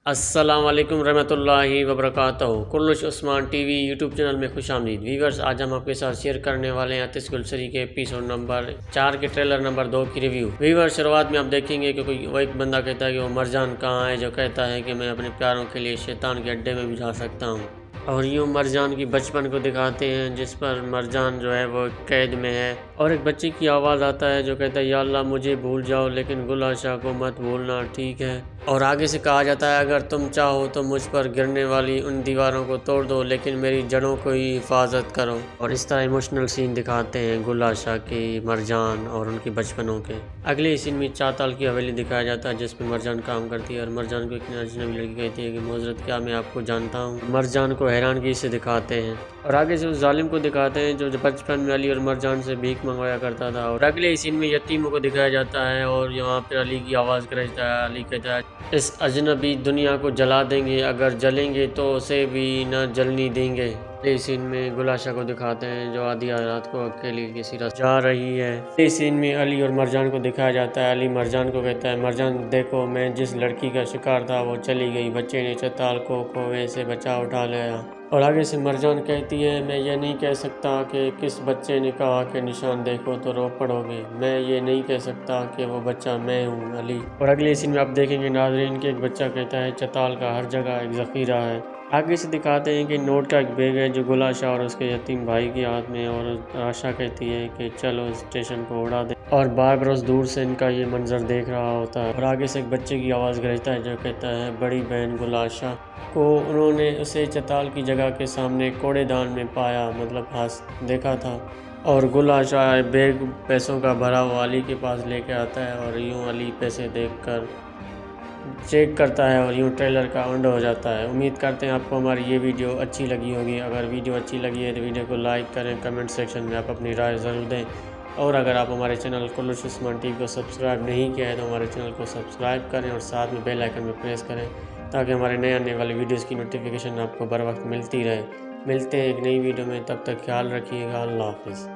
السلام علیکم رحمۃ اللہ وبرکاتہ۔ کلش عثمان ٹی وی یوٹیوب چینل میں خوش آمدید ویورز۔ آج ہم آپ کے ساتھ شیئر کرنے والے ہیں آتش گلسری کے ایپیسوڈ نمبر 4 کے ٹریلر نمبر 2 کی ریویو۔ ویورز، شروعات میں آپ دیکھیں گے کہ وہ ایک بندہ کہتا ہے کہ وہ مرجان کہاں ہے، جو کہتا ہے کہ میں اپنے پیاروں کے لیے شیطان کے اڈے میں بھی جا سکتا ہوں، اور یوں مرجان کی بچپن کو دکھاتے ہیں جس پر مرجان جو ہے وہ قید میں ہے، اور ایک بچے کی آواز آتا ہے جو کہتا ہے یا اللہ مجھے بھول جاؤ لیکن گل آشا کو مت بھولنا، ٹھیک ہے؟ اور آگے سے کہا جاتا ہے اگر تم چاہو تو مجھ پر گرنے والی ان دیواروں کو توڑ دو لیکن میری جڑوں کو ہی حفاظت کرو، اور اس طرح ایموشنل سین دکھاتے ہیں گل آشا کی، مرجان اور ان کی بچپنوں کے۔ اگلے سین میں چاتال کی حویلی دکھایا جاتا ہے جس میں مرجان کام کرتی ہے، اور مرجان کو ایک اجنبی لڑکی کہتی ہے کہ معذرت کیا میں آپ کو جانتا ہوں؟ مرجان کو حیرانگی سے دکھاتے ہیں، اور آگے سے اس ظالم کو دکھاتے ہیں جو بچپن میں علی اور مرجان سے بھیک منگوایا کرتا تھا، اور اگلے سین میں یتیموں کو دکھایا جاتا ہے، اور یہاں پہ علی کی آواز کرتا ہے، علی کہتا ہے اس اجنبی دنیا کو جلا دیں گے، اگر جلیں گے تو اسے بھی نہ جلنی دیں گے۔ اگلے سین میں گل آشا کو دکھاتے ہیں جو آدھی رات کو اکیلی کسی راستے جا رہی ہے۔ اگلے سین میں علی اور مرجان کو دکھایا جاتا ہے، علی مرجان کو کہتا ہے مرجان دیکھو میں جس لڑکی کا شکار تھا وہ چلی گئی، بچے نے چتال کو کنویں سے بچا اٹھا لیا، اور آگے سے مرجان کہتی ہے میں یہ نہیں کہہ سکتا کہ کس بچے نے کہا کہ نشان دیکھو تو رو پڑو گے، میں یہ نہیں کہہ سکتا کہ وہ بچہ میں ہوں علی۔ اور اگلے سین میں آپ دیکھیں گے ناظرین کہ ایک بچہ کہتا ہے چتال کا ہر جگہ ایک ذخیرہ ہے۔ آگے سے دکھاتے ہیں کہ نوٹ کا ایک بیگ ہے جو گل آشا اور اس کے یتیم بھائی کے ہاتھ میں، اور آشا کہتی ہے کہ چلو اسٹیشن کو اڑا دیں، اور بار بروز دور سے ان کا یہ منظر دیکھ رہا ہوتا ہے، اور آگے سے ایک بچے کی آواز گرجتا ہے جو کہتا ہے بڑی بہن گل آشا کو انہوں نے اسے چتال کی جگہ کے سامنے کوڑے دان میں پایا، مطلب ہاتھ دیکھا تھا، اور گل آشا بیگ پیسوں کا بھرا ہوا علی کے پاس لے کے آتا ہے، اور یوں علی پیسے دیکھ کر چیک کرتا ہے، اور یوں ٹریلر کا اینڈ ہو جاتا ہے۔ امید کرتے ہیں آپ کو ہماری یہ ویڈیو اچھی لگی ہوگی۔ اگر ویڈیو اچھی لگی ہے تو ویڈیو کو لائک کریں، کمنٹ سیکشن میں آپ اپنی رائے ضرور دیں، اور اگر آپ ہمارے چینل کلش عثمان ٹی وی کو سبسکرائب نہیں کیا ہے تو ہمارے چینل کو سبسکرائب کریں اور ساتھ میں بیل آئیکن میں پریس کریں تاکہ ہمارے نئے آنے والی ویڈیوز کی نوٹیفیکیشن آپ کو بر وقت ملتی رہے۔ ملتے ہیں ایک نئی ویڈیو میں، تب تک خیال رکھیے گا، اللہ حافظ۔